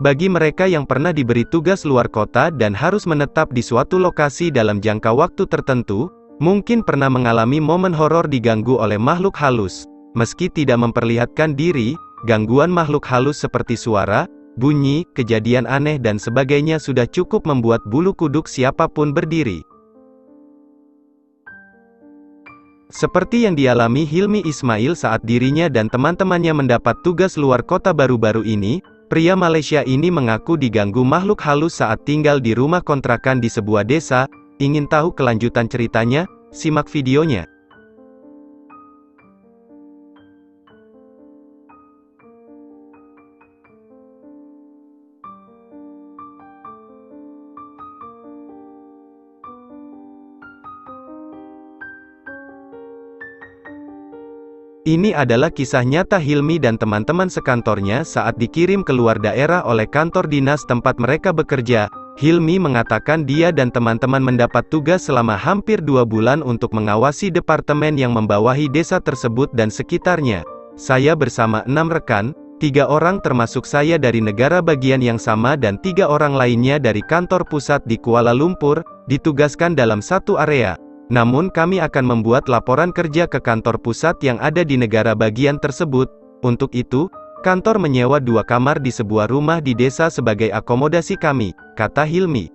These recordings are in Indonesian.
Bagi mereka yang pernah diberi tugas luar kota dan harus menetap di suatu lokasi dalam jangka waktu tertentu, mungkin pernah mengalami momen horor diganggu oleh makhluk halus. Meski tidak memperlihatkan diri, gangguan makhluk halus seperti suara, bunyi, kejadian aneh dan sebagainya sudah cukup membuat bulu kuduk siapapun berdiri. Seperti yang dialami Hilmi Ismail saat dirinya dan teman-temannya mendapat tugas luar kota baru-baru ini, pria Malaysia ini mengaku diganggu makhluk halus saat tinggal di rumah kontrakan di sebuah desa. Ingin tahu kelanjutan ceritanya? Simak videonya. Ini adalah kisah nyata Hilmi dan teman-teman sekantornya saat dikirim keluar daerah oleh kantor dinas tempat mereka bekerja. Hilmi mengatakan dia dan teman-teman mendapat tugas selama hampir 2 bulan untuk mengawasi departemen yang membawahi desa tersebut dan sekitarnya. Saya bersama 6 rekan, 3 orang termasuk saya dari negara bagian yang sama dan 3 orang lainnya dari kantor pusat di Kuala Lumpur, ditugaskan dalam satu area. Namun kami akan membuat laporan kerja ke kantor pusat yang ada di negara bagian tersebut. Untuk itu, kantor menyewa 2 kamar di sebuah rumah di desa sebagai akomodasi kami, kata Hilmi.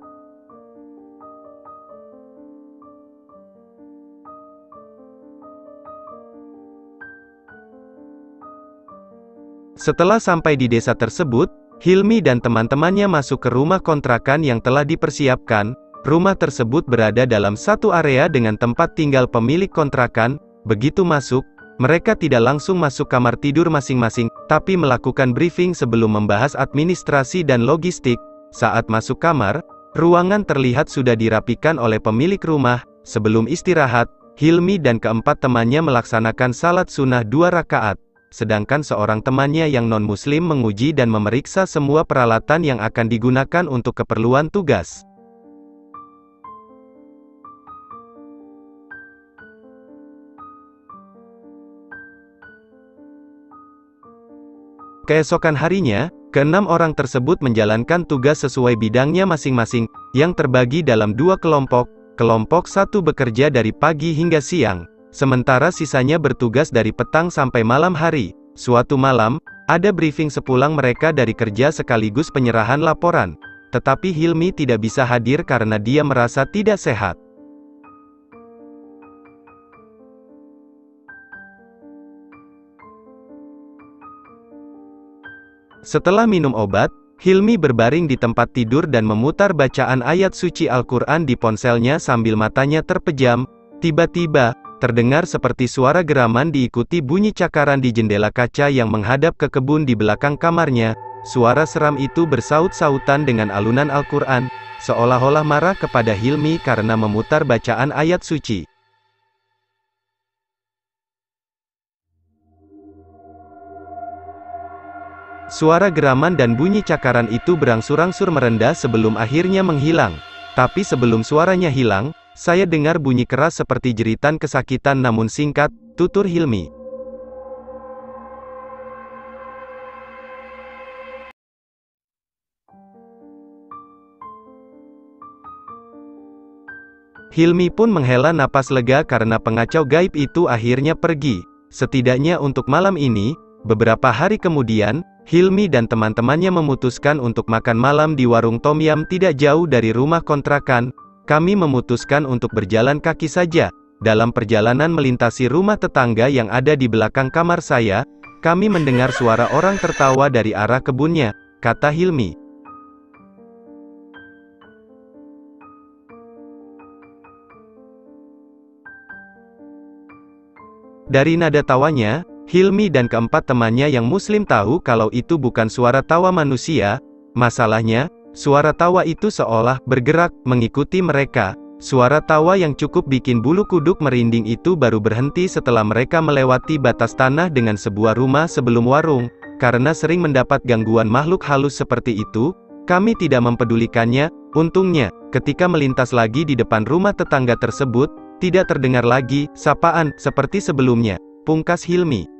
Setelah sampai di desa tersebut, Hilmi dan teman-temannya masuk ke rumah kontrakan yang telah dipersiapkan. Rumah tersebut berada dalam satu area dengan tempat tinggal pemilik kontrakan. Begitu masuk, mereka tidak langsung masuk kamar tidur masing-masing, tapi melakukan briefing sebelum membahas administrasi dan logistik. Saat masuk kamar, ruangan terlihat sudah dirapikan oleh pemilik rumah. Sebelum istirahat, Hilmi dan keempat temannya melaksanakan salat sunnah 2 rakaat. Sedangkan seorang temannya yang non-muslim menguji dan memeriksa semua peralatan yang akan digunakan untuk keperluan tugas. Keesokan harinya, ke-6 orang tersebut menjalankan tugas sesuai bidangnya masing-masing, yang terbagi dalam 2 kelompok. Kelompok 1 bekerja dari pagi hingga siang, sementara sisanya bertugas dari petang sampai malam hari. Suatu malam, ada briefing sepulang mereka dari kerja sekaligus penyerahan laporan. Tetapi Hilmi tidak bisa hadir karena dia merasa tidak sehat. Setelah minum obat, Hilmi berbaring di tempat tidur dan memutar bacaan ayat suci Al-Quran di ponselnya sambil matanya terpejam. Tiba-tiba, terdengar seperti suara geraman diikuti bunyi cakaran di jendela kaca yang menghadap ke kebun di belakang kamarnya. Suara seram itu bersaut-sautan dengan alunan Al-Quran, seolah-olah marah kepada Hilmi karena memutar bacaan ayat suci. Suara geraman dan bunyi cakaran itu berangsur-angsur merendah sebelum akhirnya menghilang. Tapi sebelum suaranya hilang, saya dengar bunyi keras seperti jeritan kesakitan namun singkat, tutur Hilmi. Hilmi pun menghela napas lega karena pengacau gaib itu akhirnya pergi. Setidaknya untuk malam ini. Beberapa hari kemudian, Hilmi dan teman-temannya memutuskan untuk makan malam di warung Tom Yam tidak jauh dari rumah kontrakan. Kami memutuskan untuk berjalan kaki saja. Dalam perjalanan melintasi rumah tetangga yang ada di belakang kamar saya, kami mendengar suara orang tertawa dari arah kebunnya, kata Hilmi. Dari nada tawanya, Hilmi dan keempat temannya yang muslim tahu kalau itu bukan suara tawa manusia. Masalahnya, suara tawa itu seolah bergerak, mengikuti mereka. Suara tawa yang cukup bikin bulu kuduk merinding itu baru berhenti setelah mereka melewati batas tanah dengan sebuah rumah sebelum warung. Karena sering mendapat gangguan makhluk halus seperti itu, kami tidak mempedulikannya. Untungnya, ketika melintas lagi di depan rumah tetangga tersebut, tidak terdengar lagi sapaan seperti sebelumnya, pungkas Hilmi.